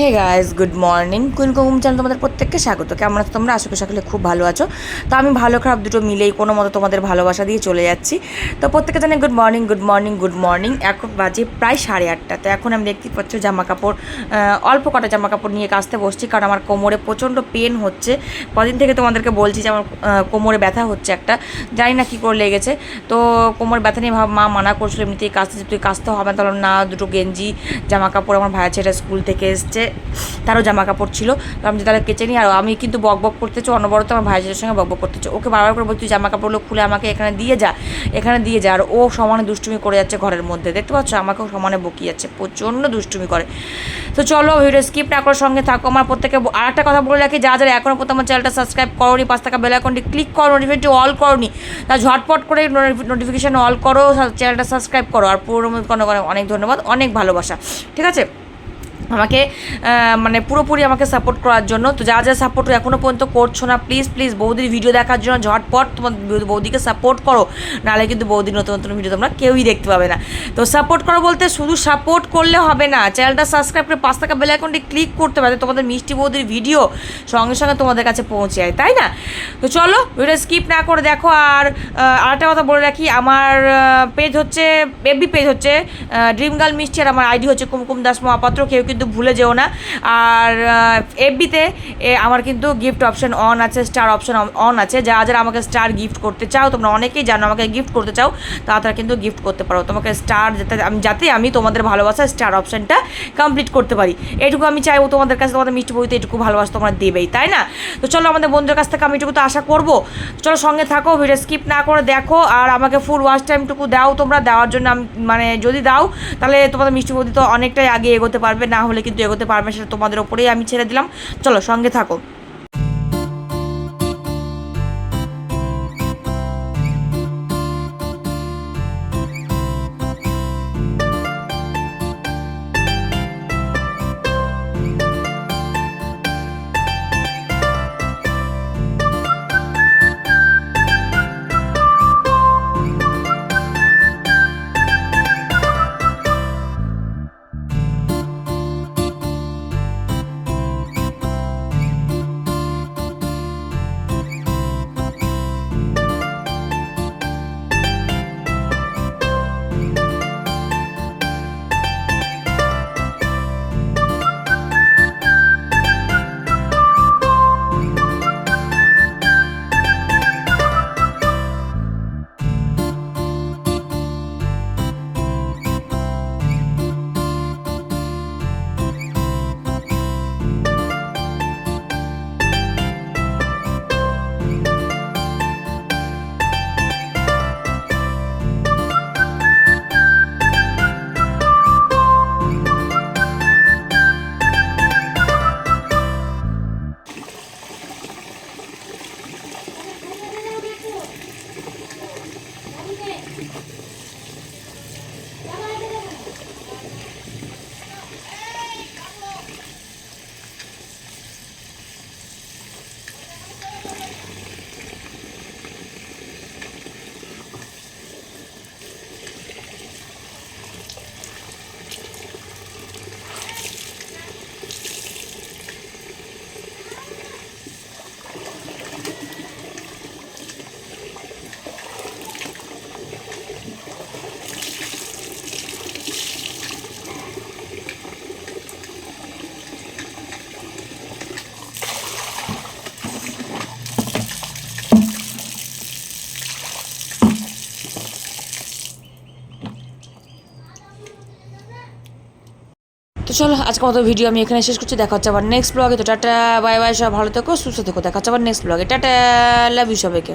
হে guys, good morning. Queen Kumkum channel তোমাদের প্রত্যেককে স্বাগত। কেমন আছো তোমরা? আশা করি সকলে খুব ভালো আছো। তো আমি ভালো খারাপ দুটো মিলেই কোনো মতো তোমাদের ভালোবাসা দিয়ে চলে যাচ্ছি। তো প্রত্যেকে জানে good morning, good morning, good morning. এখন বাজে প্রায় 8:30। তো এখন আমি দেখতে পাচ্ছ জামা কাপড়, অল্প কটা জামা কাপড় নিয়ে কাচতে বসছি, কারণ আমার কোমরে প্রচণ্ড পেন হচ্ছে। কদিন থেকে তোমাদেরকে বলছি যে আমার কোমরে ব্যথা হচ্ছে একটা, জানি না কী করে লেগেছে। তো কোমর ব্যথা নিয়ে মা মানা করছিল এমনিতেই কাচতে, যে তুই কাচতে হবে না। না, দুটো গেঞ্জি জামা কাপড় আমার ভাইয়া ছেলেটা স্কুল থেকে এসছে, তারও জামা কাপড় ছিল। তো আমি তাহলে কেচে নিই। আর আমি কিন্তু বক বক করতেছি, অনবরত আমার ভাইয়ের সঙ্গে বক বক করতেছি। ওকে বারবার করে বলছি জামা কাপড়গুলো খুলে আমাকে এখানে দিয়ে যা, এখানে দিয়ে যা। আর ও সমানে দুষ্টুমি করে যাচ্ছে ঘরের মধ্যে, দেখতে পাচ্ছ? আমাকেও সমানে বকিয়ে যাচ্ছে, প্রচণ্ড দুষ্টুমি করে। তো চলো ভিডিও স্কিপ না করার সঙ্গে থাকো। আমার প্রত্যেকে আরেকটা কথা বলে রাখি, যারা এখনও পর্যন্ত আমার চ্যানেলটা সাবস্ক্রাইব করোনি, 5 টাকা বেল আইকনটি ক্লিক করো, নোটিফিকেশন অল করোনি, তা ঝটপট করে নোটিফিকেশন অল করো, চ্যানেলটা সাবস্ক্রাইব করো। আর পুরো অনেক ধন্যবাদ, অনেক ভালোবাসা, ঠিক আছে আমাকে মানে পুরোপুরি আমাকে সাপোর্ট করার জন্য। তো যা যা সাপোর্ট এখনও পর্যন্ত করছো না, প্লিজ প্লিজ বৌদির ভিডিও দেখার জন্য ঝটপট তোমার বৌদিকে সাপোর্ট করো, নাহলে কিন্তু বৌদির নতুন নতুন ভিডিও তোমরা কেউই দেখতে পাবে না। তো সাপোর্ট করো বলতে শুধু সাপোর্ট করলে হবে না, চ্যানেলটা সাবস্ক্রাইব করে 5 টাকা বেল আইকনটি ক্লিক করতে পারে, তোমাদের মিষ্টি বৌদির ভিডিও সঙ্গে সঙ্গে তোমাদের কাছে পৌঁছে যায়, তাই না? তো চলো ভিডিও স্কিপ না করে দেখো। আর আরেকটা কথা বলে রাখি, আমার পেজ হচ্ছে এফবি পেজ হচ্ছে ড্রিম গার্ল মিষ্টি, আর আমার আইডি হচ্ছে কুমকুম দাস মহাপাত্র, কেউ কিন্তু ভুলে যেও না। আর এফবিতে আমার কিন্তু গিফট অপশন অন আছে, স্টার অপশন অন আছে। যারা যারা আমাকে স্টার গিফট করতে চাও, তোমরা অনেকেই জানো আমাকে গিফট করতে চাও, তারা কিন্তু গিফট করতে পারো। তোমাকে স্টার যাতে আমি তোমাদের ভালোবাসা স্টার অপশনটা কমপ্লিট করতে পারি, এইটুকু আমি চাইবো তোমাদের কাছে। তোমাদের মিষ্টি বইতে এটুকু ভালোবাসা তোমরা দেবেই, তাই না? তো চলো আমাদের বন্ধুদের কাছ থেকে আমি এটুকু তো আশা করবো। চলো সঙ্গে থাকো, ভিডিও স্কিপ না করে দেখো, আর আমাকে ফুল ওয়াচ টাইমটুকু দাও। তোমরা দেওয়ার জন্য আমি মানে যদি দাও তাহলে তোমাদের মিষ্টি বৌদি তো অনেকটাই আগে এগোতে পারবে, না হলে কিন্তু এগোতে পারবে, সেটা তোমাদের ওপরেই আমি ছেড়ে দিলাম। চলো সঙ্গে থাকো। তো চলো আজকে মতো ভিডিও আমি এখানে শেষ করছি। দেখা হচ্ছে আবার নেক্সট ব্লগে। তো টাটা বাই বাই, সব ভালো থেকো, সুস্থ থেকো। দেখা হচ্ছে আবার নেক্সট ব্লগে। টাটা, লাভ ইউ সবাইকে।